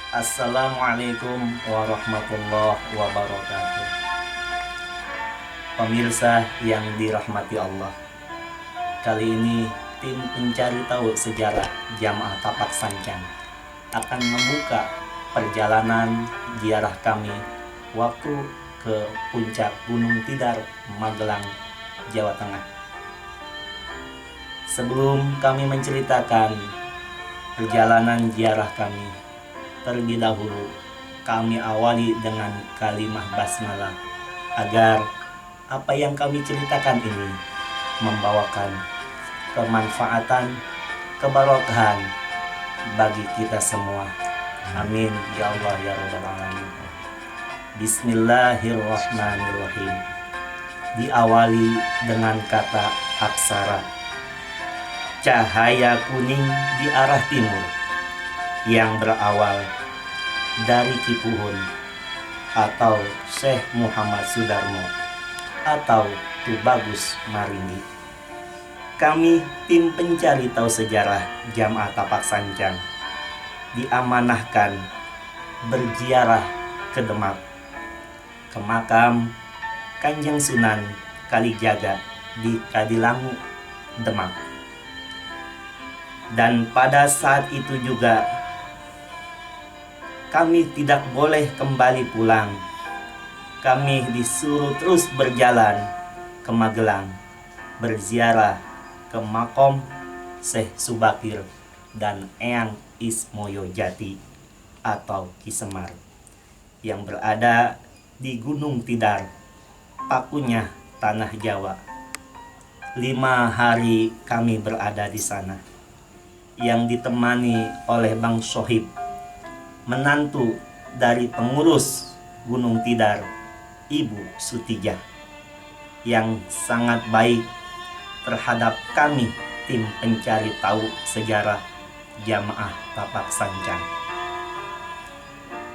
Assalamualaikum warahmatullahi wabarakatuh. Pemirsa yang dirahmati Allah, kali ini tim pencari tahu sejarah Jamaah Tapak Sancang akan membuka perjalanan ziarah kami waktu ke puncak Gunung Tidar, Magelang, Jawa Tengah. Sebelum kami menceritakan perjalanan ziarah kami, terlebih dahulu kami awali dengan kalimah basmalah agar apa yang kami ceritakan ini membawakan kemanfaatan, keberkahan bagi kita semua. Amin ya Allah ya Rabbal Alamin. Bismillahirrahmanirrahim. Diawali dengan kata aksara. Cahaya kuning di arah timur yang berawal dari Kipuhun atau Syekh Muhammad Sudarmo atau Tubagus Marini. Kami tim pencari tahu sejarah Jamaah Tapak Sancang diamanahkan berziarah ke Demak, ke makam Kanjeng Sunan Kalijaga di Kadilangu, Demak. Dan pada saat itu juga kami tidak boleh kembali pulang. Kami disuruh terus berjalan ke Magelang, berziarah ke makom Syekh Subakir dan Eyang Ismoyo Jati atau Ki Semar yang berada di Gunung Tidar, pakunya tanah Jawa. 5 hari kami berada di sana, yang ditemani oleh Bang Sohib, menantu dari pengurus Gunung Tidar, Ibu Sutijah, yang sangat baik terhadap kami tim pencari tahu sejarah Jamaah Tapak Sancang.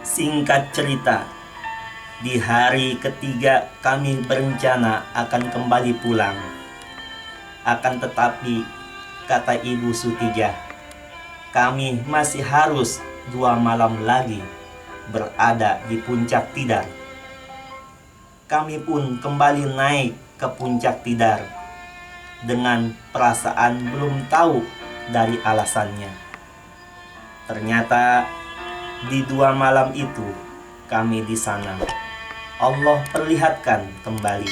Singkat cerita, di hari ketiga kami berencana akan kembali pulang. Akan tetapi, kata Ibu Sutijah, kami masih harus 2 malam lagi berada di puncak Tidar. Kami pun kembali naik ke puncak Tidar dengan perasaan belum tahu dari alasannya. Ternyata di 2 malam itu kami di sana, Allah perlihatkan kembali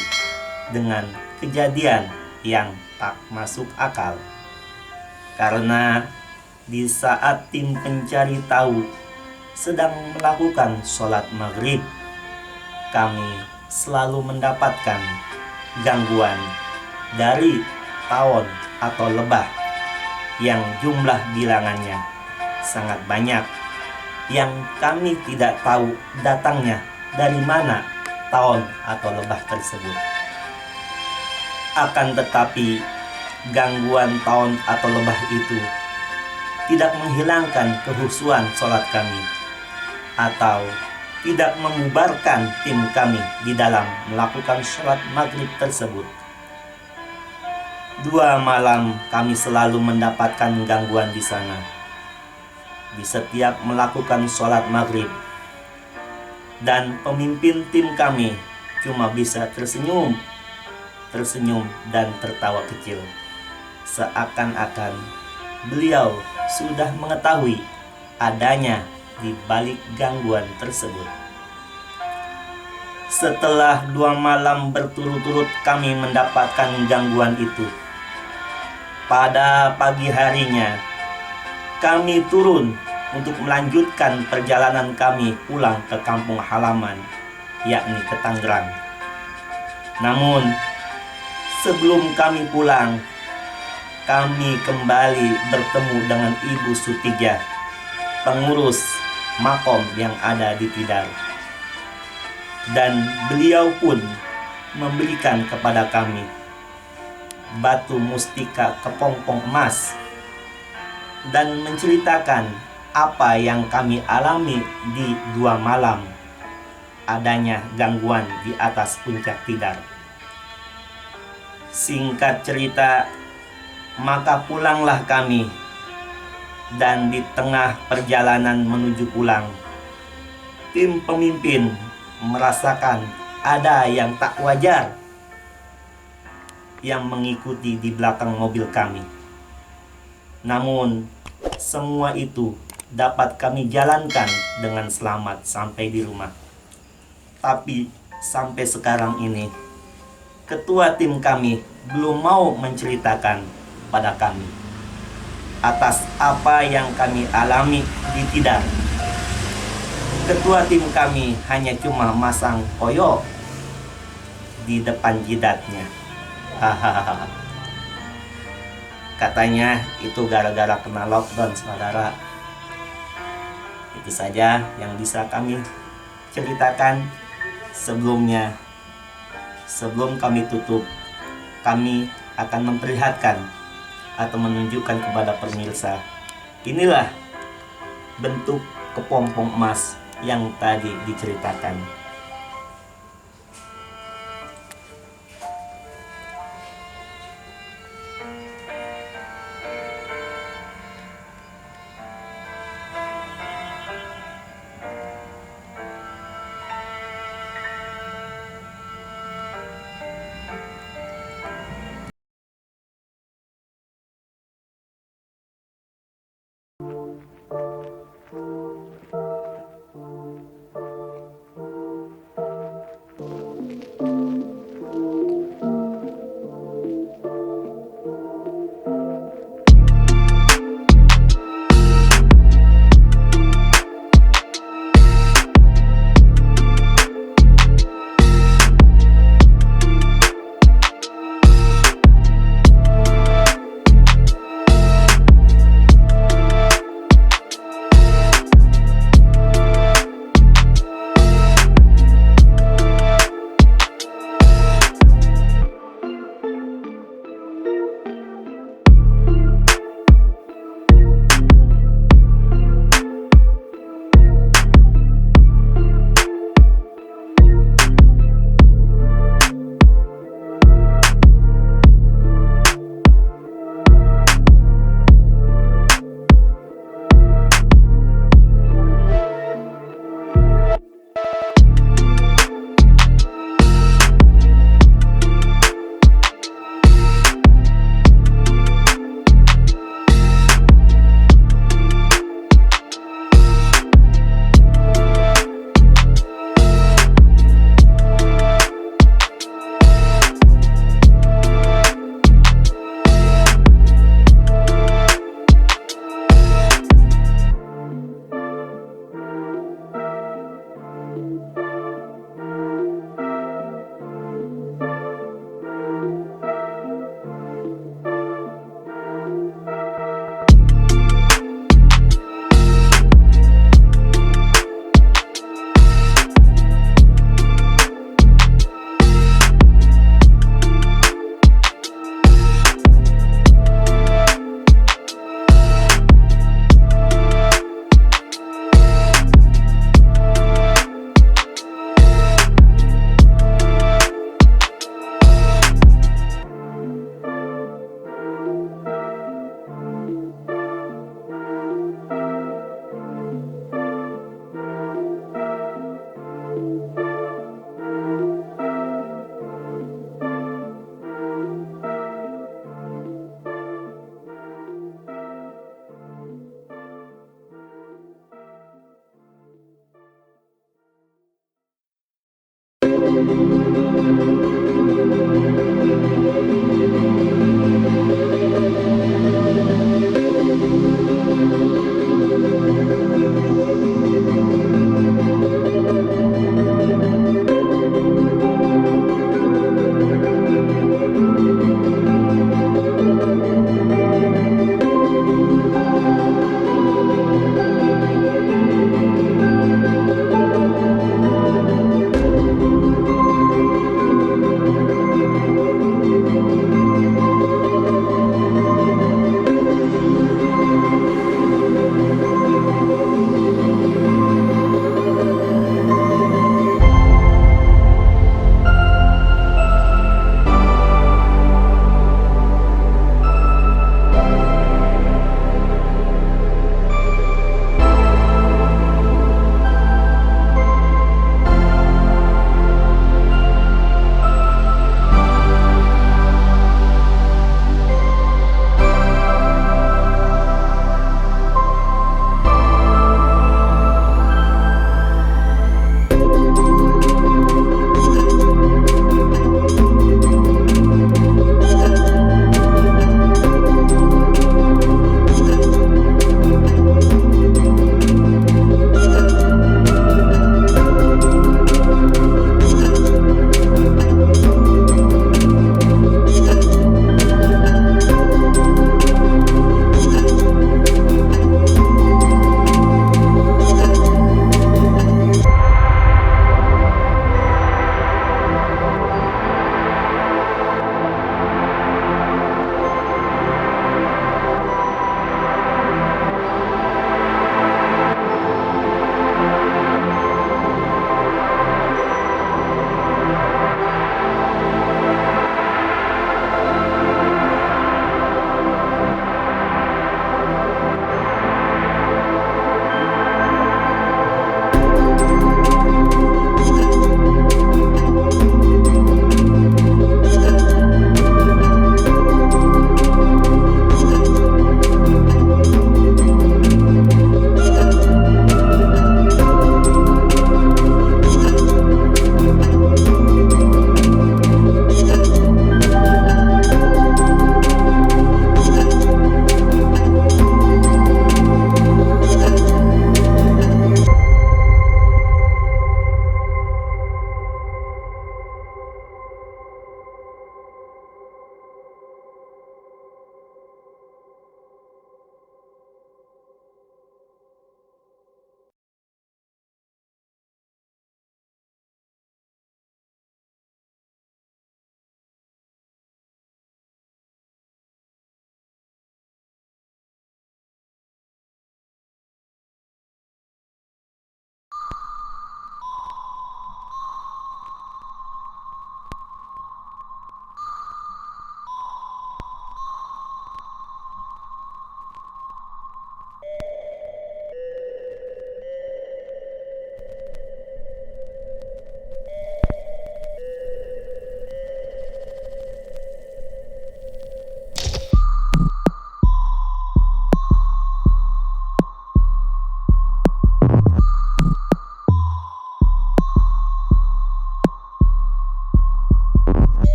dengan kejadian yang tak masuk akal. Karena di saat tim pencari tahu sedang melakukan sholat maghrib, kami selalu mendapatkan gangguan dari tawon atau lebah yang jumlah bilangannya sangat banyak, yang kami tidak tahu datangnya dari mana tawon atau lebah tersebut. Akan tetapi gangguan tawon atau lebah itu tidak menghilangkan kehusuan sholat kami atau tidak membubarkan tim kami di dalam melakukan sholat maghrib tersebut. 2 malam kami selalu mendapatkan gangguan di sana. Di setiap melakukan sholat maghrib, dan pemimpin tim kami cuma bisa tersenyum dan tertawa kecil, seakan-akan beliau sudah mengetahui adanya di balik gangguan tersebut. Setelah 2 malam berturut-turut kami mendapatkan gangguan itu, pada pagi harinya kami turun untuk melanjutkan perjalanan kami pulang ke kampung halaman, yakni ke Tangerang. Namun sebelum kami pulang, kami kembali bertemu dengan Ibu Sutijah, pengurus makom yang ada di Tidar. Dan beliau pun memberikan kepada kami batu mustika kepompong emas dan menceritakan apa yang kami alami di 2 malam adanya gangguan di atas puncak Tidar. Singkat cerita, maka pulanglah kami, dan di tengah perjalanan menuju pulang, tim pemimpin merasakan ada yang tak wajar yang mengikuti di belakang mobil kami. Namun, semua itu dapat kami jalankan dengan selamat sampai di rumah. Tapi, sampai sekarang ini, ketua tim kami belum mau menceritakan pada kami atas apa yang kami alami di Tidar. Ketua tim kami hanya cuma masang koyo di depan jidatnya. Hahaha. Katanya itu gara-gara kena lockdown, saudara. Itu saja yang bisa kami ceritakan. Sebelum kami tutup, kami akan memperlihatkan atau menunjukkan kepada pemirsa, inilah bentuk kepompong emas yang tadi diceritakan.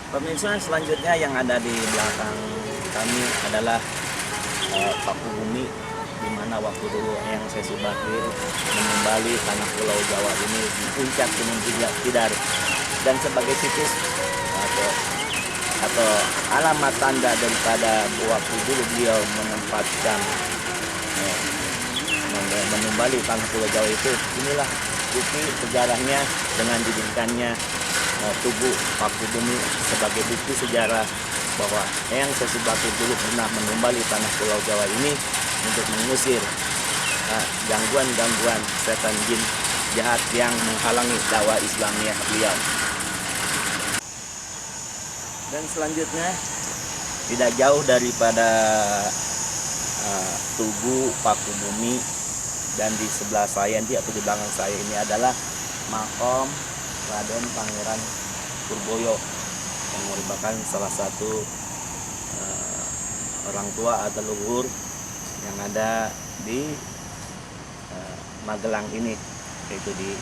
Pemirsa, selanjutnya yang ada di belakang kami adalah paku bumi, di mana waktu dulu yang saya Subakir menimbali tanah Pulau Jawa ini di puncak Gunung Tidar, dan sebagai situs atau, atau alamat tanda daripada waktu dulu beliau menempatkan menimbali tanah Pulau Jawa itu. Inilah bukti sejarahnya dengan didirikannya tugu paku bumi sebagai bukti sejarah bahwa Eyang Sesubakir dulu pernah menimbali tanah Pulau Jawa ini untuk mengusir gangguan-gangguan setan jin jahat yang menghalangi dakwah Islamiyah beliau. Dan selanjutnya tidak jauh daripada tugu paku bumi, dan di sebelah saya nanti atau di belakang saya ini adalah makom Raden Pangeran Purboyo yang merupakan salah satu orang tua atau leluhur yang ada di Magelang ini, yaitu di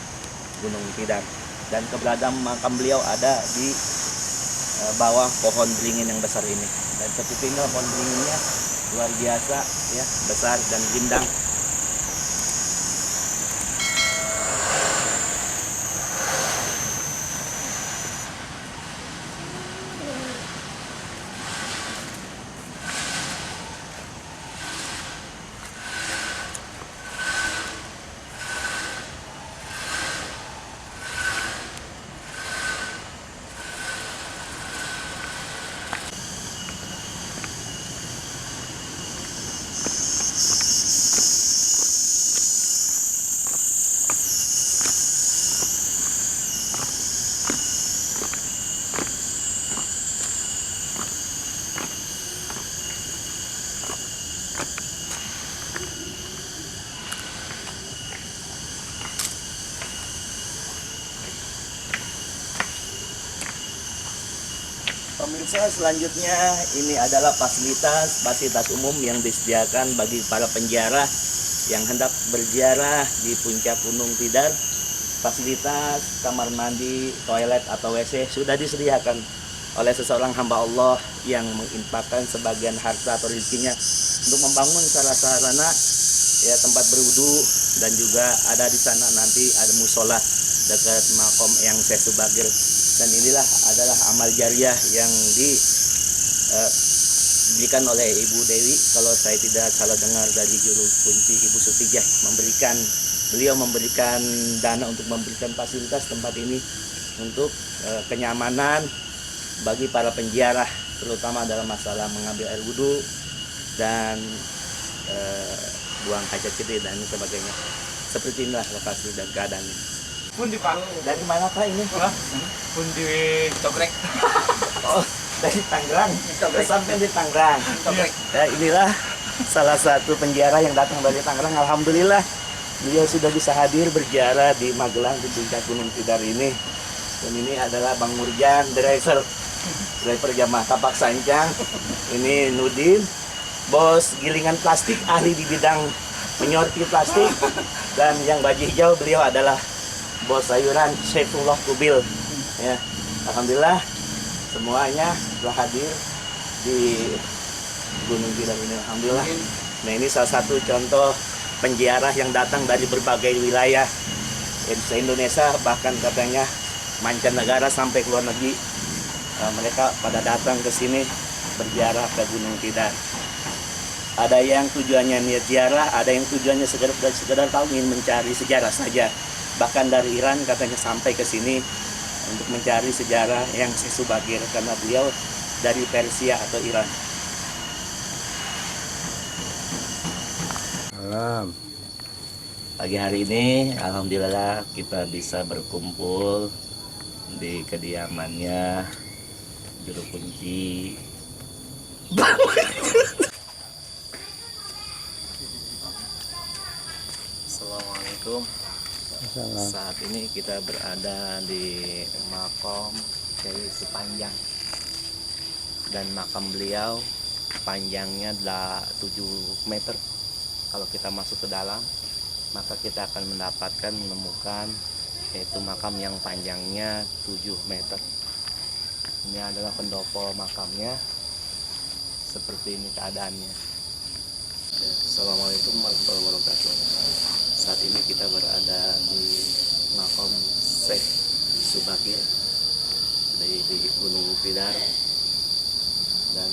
Gunung Tidar. Dan keberadaan makam beliau ada di bawah pohon beringin yang besar ini. Dan seperti ini pohon beringinnya luar biasa ya, besar dan rindang. Pemirsa, selanjutnya ini adalah fasilitas umum yang disediakan bagi para penjara yang hendak berziarah di puncak Gunung Tidar. Fasilitas kamar mandi, toilet atau WC sudah disediakan oleh seseorang hamba Allah yang menginfakkan sebagian harta atau rezekinya untuk membangun sarana ya, tempat berwudu, dan juga ada di sana nanti ada musola dekat makom yang saya Subakir. Dan inilah adalah amal jariah yang diberikan oleh Ibu Dewi, kalau saya tidak salah dengar dari juru kunci Ibu Sutijah, beliau memberikan dana untuk memberikan fasilitas tempat ini untuk kenyamanan bagi para penjara, terutama dalam masalah mengambil air wudhu dan buang hajat gede dan sebagainya. Seperti inilah lokasi dan keadaannya. Pun di Palu. Dari mana Pak ini? Pun di Togrek. Oh, dari Tangerang. Sampai di Tangerang. Togrek. Ya, inilah salah satu penjara yang datang dari Tangerang. Alhamdulillah beliau sudah bisa hadir berziarah di Magelang di puncak Gunung Tidar ini. Dan ini adalah Bang Murjan, driver jamaah tapak sancang. Ini Nudin, bos gilingan plastik, ahli di bidang menyortir plastik. Dan yang baju hijau beliau adalah bos sayuran Saifullah Kubil. Ya, alhamdulillah semuanya telah hadir di Gunung Tidar ini. Alhamdulillah. Nah, ini salah satu contoh penziarah yang datang dari berbagai wilayah se-Indonesia, bahkan katanya mancanegara sampai ke luar negeri. Mereka pada datang ke sini berziarah ke Gunung Tidar. Ada yang tujuannya niat ziarah, ada yang tujuannya sekedar tahu, ingin mencari sejarah saja. Bahkan dari Iran katanya sampai ke sini untuk mencari sejarah yang Sesubakir, karena beliau dari Persia atau Iran. Malam. Pagi hari ini alhamdulillah kita bisa berkumpul di kediamannya juru kunci Assalamualaikum. Saat ini kita berada di makom Kiai Sepanjang, dan makam beliau panjangnya adalah 7 meter. Kalau kita masuk ke dalam, maka kita akan menemukan yaitu makam yang panjangnya 7 meter. Ini adalah pendopo makamnya. Seperti ini keadaannya. Assalamualaikum warahmatullahi wabarakatuh. Saat ini kita berada di makam Syekh Subakir di Gunung Tidar, dan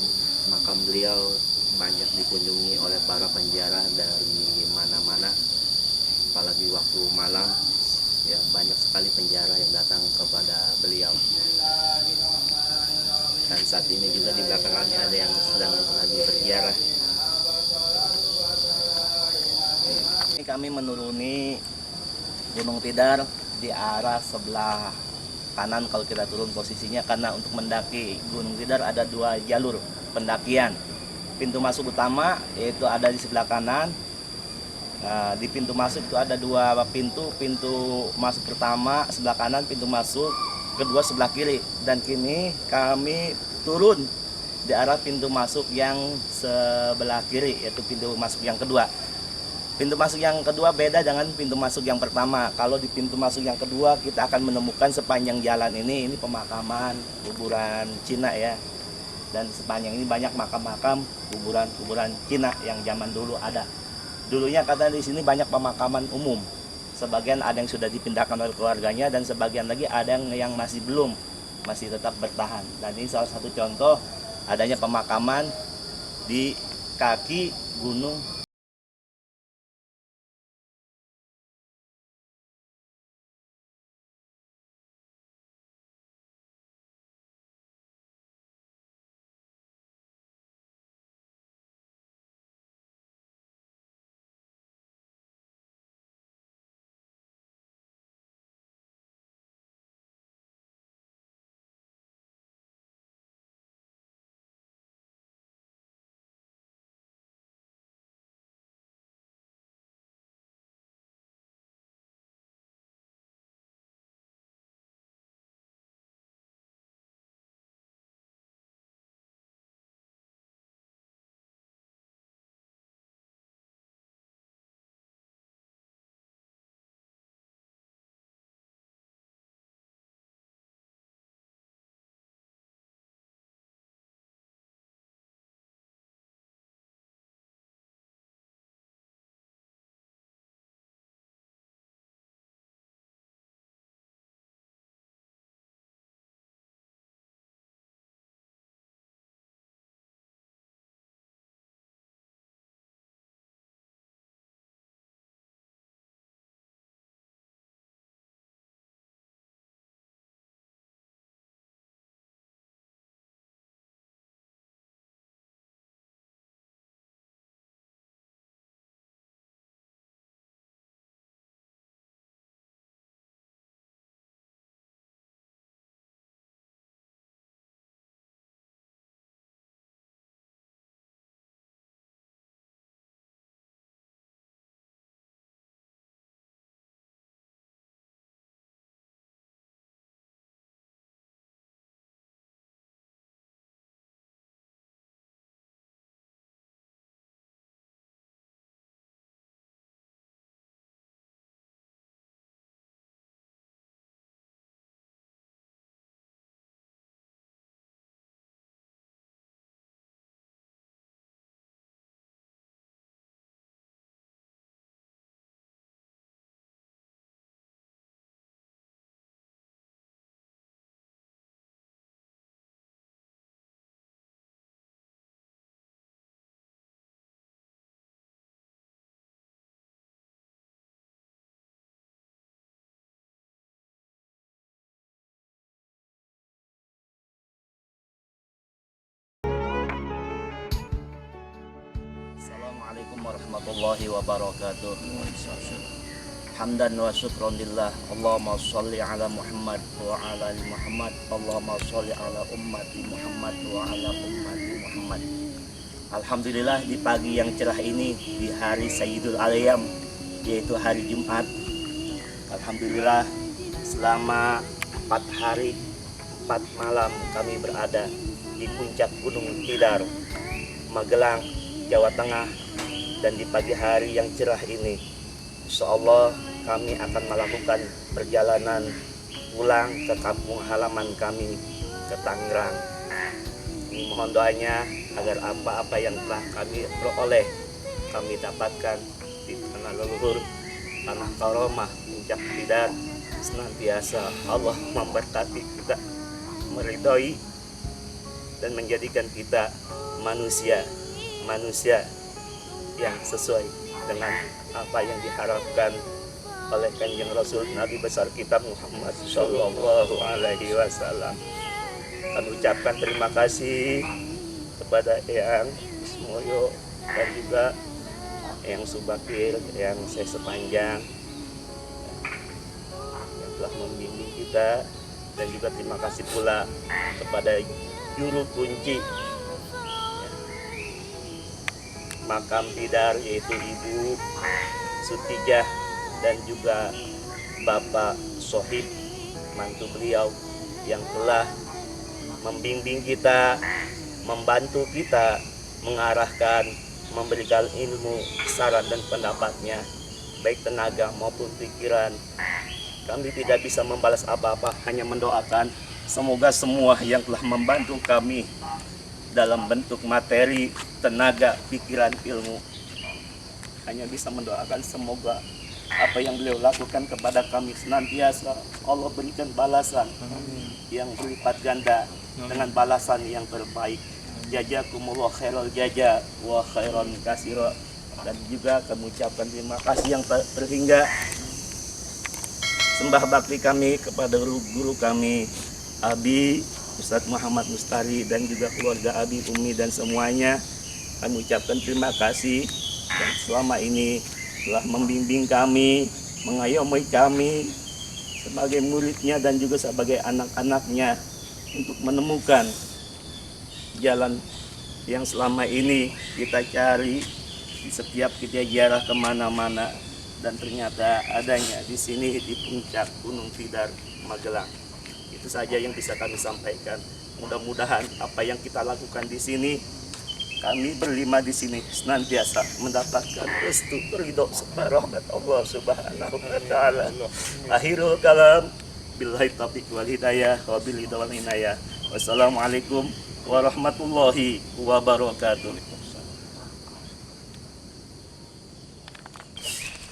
makam beliau banyak dikunjungi oleh para penjara dari mana-mana, apalagi waktu malam ya banyak sekali penjara yang datang kepada beliau. Dan saat ini juga di belakangnya ada yang sedang lagi berziarah. Ini kami menuruni Gunung Tidar di arah sebelah kanan kalau kita turun posisinya, karena untuk mendaki Gunung Tidar ada 2 jalur pendakian. Pintu masuk utama yaitu ada di sebelah kanan. Nah, di pintu masuk itu ada 2 pintu. Pintu masuk pertama sebelah kanan, pintu masuk kedua sebelah kiri. Dan kini kami turun di arah pintu masuk yang sebelah kiri, yaitu pintu masuk yang kedua. Pintu masuk yang kedua beda dengan pintu masuk yang pertama. Kalau di pintu masuk yang kedua kita akan menemukan sepanjang jalan ini pemakaman, kuburan Cina ya. Dan sepanjang ini banyak makam-makam, kuburan Cina yang zaman dulu ada. Dulunya katanya di sini banyak pemakaman umum. Sebagian ada yang sudah dipindahkan oleh keluarganya, dan sebagian lagi ada yang masih belum, masih tetap bertahan. Dan ini salah satu contoh adanya pemakaman di kaki gunung. Assalamualaikum warahmatullahi wabarakatuh. Hamdan wa syukran lillah. Allahumma sholli ala Muhammad wa ala ali Muhammad. Allahumma sholli ala ummati Muhammad wa ala ummati Muhammad. Alhamdulillah, di pagi yang cerah ini, di hari Sayyidul Ayyam, yaitu hari Jumat, alhamdulillah selama 4 hari 4 malam kami berada di puncak Gunung Tidar, Magelang, Jawa Tengah. Dan di pagi hari yang cerah ini, insyaallah kami akan melakukan perjalanan pulang ke kampung halaman kami ke Tangerang. Mohon doanya agar apa-apa yang telah kami peroleh, kami dapatkan di tanah leluhur, tanah karomah, puncak Tidar, senantiasa Allah memberkati kita, meridhoi dan menjadikan kita manusia yang sesuai dengan apa yang diharapkan oleh Kanjeng Rasul Nabi besar kita Muhammad Shallallahu Alaihi Wasallam. Kami ucapkan terima kasih kepada Eyang Ismoyo dan juga Eyang Subakir, Eyang saya sepanjang yang telah membimbing kita, dan juga terima kasih pula kepada juru kunci makam Tidar, yaitu Ibu Sutijah dan juga Bapak Sohib mantu beliau yang telah membimbing kita, membantu kita, mengarahkan, memberikan ilmu, saran dan pendapatnya, baik tenaga maupun pikiran. Kami tidak bisa membalas apa-apa, hanya mendoakan semoga semua yang telah membantu kami dalam bentuk materi, tenaga, pikiran, ilmu, hanya bisa mendoakan semoga apa yang beliau lakukan kepada kami senantiasa Allah berikan balasan yang berlipat ganda dengan balasan yang terbaik. Jazakumullah khairal jaza wa khairan kasira. Dan juga kami ucapkan terima kasih yang terhingga sembah bakti kami kepada guru kami Abi Ustadz Muhammad Mustari dan juga keluarga Abi, Umi dan semuanya. Kami ucapkan terima kasih dan selama ini telah membimbing kami, mengayomi kami sebagai muridnya dan juga sebagai anak-anaknya untuk menemukan jalan yang selama ini kita cari di setiap kita ziarah kemana-mana, dan ternyata adanya di sini di puncak Gunung Tidar Magelang. Itu saja yang bisa kami sampaikan. Mudah-mudahan apa yang kita lakukan di sini, kami berlima di sini senantiasa mendapatkan restu ridho rahmat Allah Subhanahu wa taala. Akhirul kalam, billahi taufiq wal hidayah wa bil wal inayah. Wassalamualaikum warahmatullahi wabarakatuh.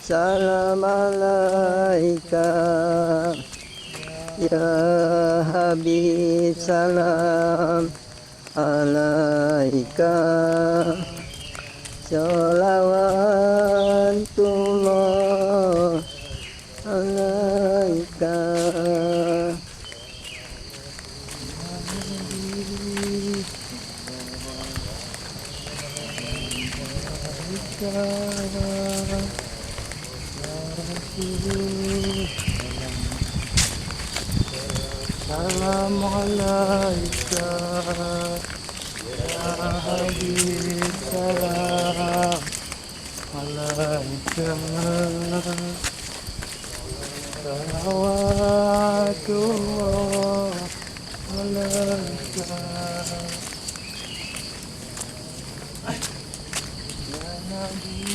Salam alaika ya Habib, salam alaika, sholawatullah alaika. Salam alaika ya Habib, salam alaika, salawatullah alaika ya Nabi.